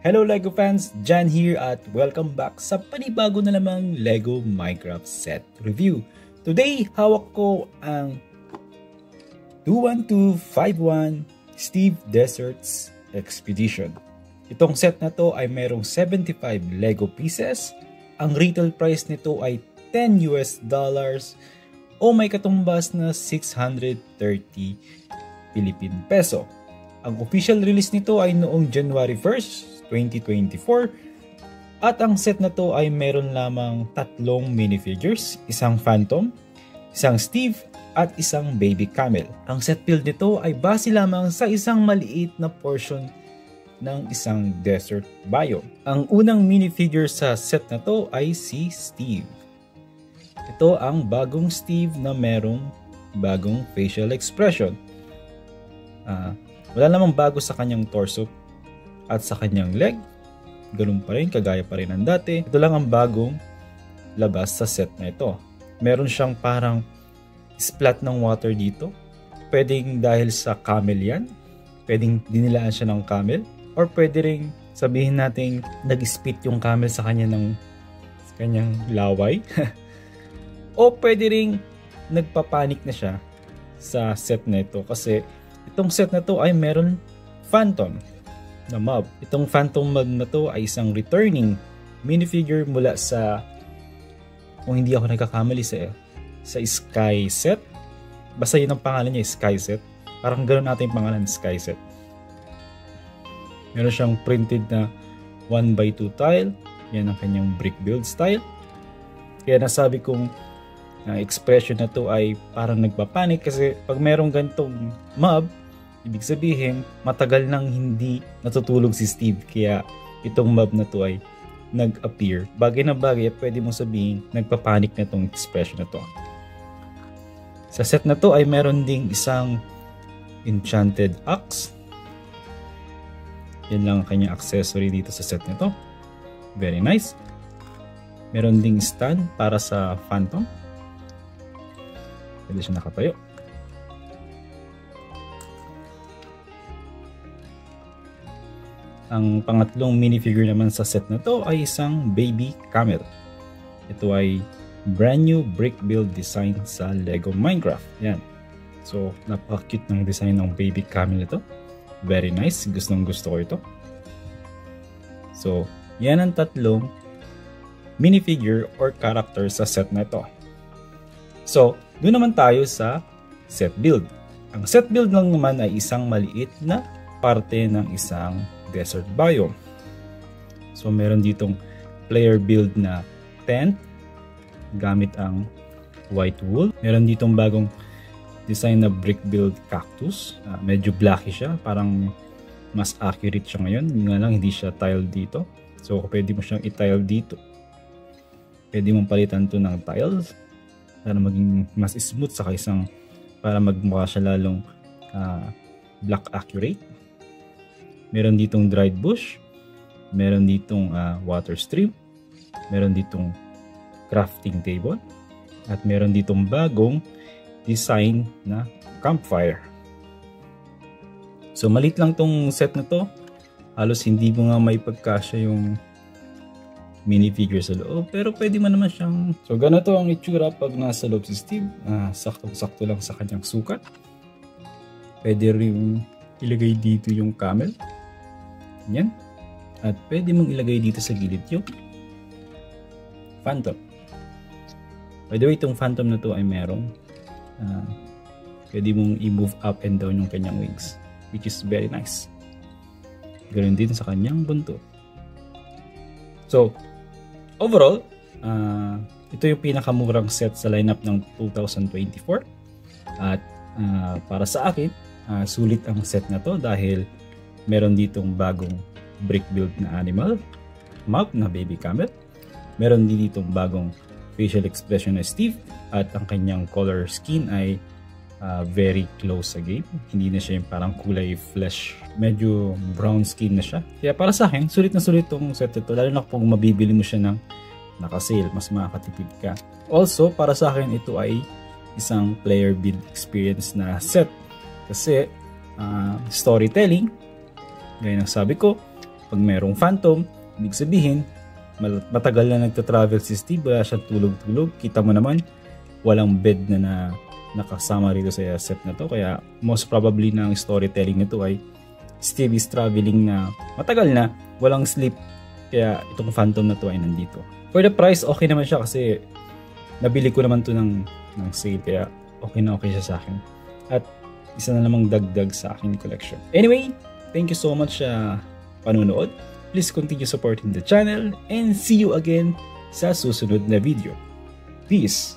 Hello LEGO fans, Jan here at welcome back sa panibago na lamang LEGO Minecraft set review. Today, hawak ko ang 21251 Steve Deserts Expedition. Itong set na to ay merong 75 LEGO pieces. Ang retail price nito ay $10 o may katumbas na 630 Philippine peso. Ang official release nito ay noong January 1st, 2024 at ang set na to ay meron lamang 3 minifigures, isang Phantom, isang Steve at isang Baby Camel. Ang set build nito ay base lamang sa isang maliit na portion ng isang desert biome. Ang unang minifigure sa set na to ay si Steve. Ito ang bagong Steve na merong bagong facial expression. Wala namang bago sa kanyang torso at sa kanyang leg. Ganun pa rin, kagaya pa rin ng dati. Ito lang ang bagong labas sa set na ito. Meron siyang parang splat ng water dito. Pwedeng dahil sa camel yan. Pwedeng dinilaan siya ng camel. Or pwede rin sabihin natin nag-spit yung camel sa kanyang laway. O pwede rin nagpapanik na siya sa set na ito. Kasi itong set na to ay meron Phantom na mob. Itong Phantom mob na to ay isang returning minifigure mula sa, kung hindi ako nagkakamali, sa Sky set. Basta yun ang pangalan niya, Sky set. Parang ganoon natin yung pangalan, Sky set. Meron siyang printed na 1x2 tile. Yan ang kanyang brick build style. Kaya nasabi kong expression na to ay parang nagpapanik kasi pag merong ganitong mob, ibig sabihin, matagal nang hindi natutulog si Steve. Kaya itong mob na to ay nag-appear. Bagay na bagay, pwede mong sabihin, nagpapanik na itong expression na to. Sa set na to ay meron ding isang enchanted axe. Yan lang ang kanyang accessory dito sa set na to. Very nice. Meron ding stand para sa Phantom. Pwede siya nakatayo. Ang pangatlong minifigure naman sa set na to ay isang Baby Camel. Ito ay brand new brick build design sa LEGO Minecraft. Yan. So, napaka-cute ng design ng Baby Camel ito. Very nice. Gustong gusto ko ito. So, yan ang 3 minifigure or character sa set na ito. So, doon naman tayo sa set build. Ang set build lang naman ay isang maliit na parte ng isang desert biome. So meron ditong player build na tent gamit ang white wool. Meron ditong bagong design na brick build cactus. Medyo blacky siya, parang mas accurate siya ngayon. Nga lang hindi siya tiled dito. So pwede mo siyang i-tile dito. Pwede mong palitan to ng tiles para maging mas smooth, saka para magmukha siya lalong black accurate. Meron ditong dried bush, meron ditong water stream, meron ditong crafting table, at meron ditong bagong design na campfire. So maliit lang tong set na to. Halos hindi mo nga may pagkasya yung minifigure sa loob, pero pwede man naman siyang... So ganito ang itsura pag nasa loob si Steve. Sakto-sakto lang sa kanyang sukat. Pwede rin ilagay dito yung camel. Yan. At pwede mong ilagay dito sa gilid yung Phantom. By the way, itong Phantom na to ay merong pwede mong i-move up and down yung kanyang wings, which is very nice. Ganoon din sa kanyang buntot. So, overall, ito yung pinakamurang set sa lineup ng 2024. At para sa akin, sulit ang set na to dahil meron ditong bagong brick build na animal mob na Baby Camel. Meron din ditong bagong facial expression na Steve, at ang kanyang color skin ay very close sa game. Hindi na siya yung parang kulay flesh. Medyo brown skin na siya. Kaya para sa akin, sulit na sulit tong set ito. Lalo na kung mabibili mo siya ng naka-sale, mas makakatipid ka. Also, para sa akin, ito ay isang player build experience na set. Kasi storytelling, gaya ng sabi ko, Pag merong Phantom, ibig sabihin, matagal na nagta-travel si Steve, wala siyang tulog-tulog. Kita mo naman, walang bed na nakasama rito sa set na to. Kaya most probably na ang storytelling nito ay Steve is traveling na matagal na, walang sleep. Kaya itong Phantom na to ay nandito. For the price, okay naman siya kasi nabili ko naman to ng sale. Kaya okay na okay siya sa akin. At isa na namang dagdag sa akin collection. Anyway, thank you so much sa panunood. Please continue supporting the channel and see you again sa susunod na video. Peace!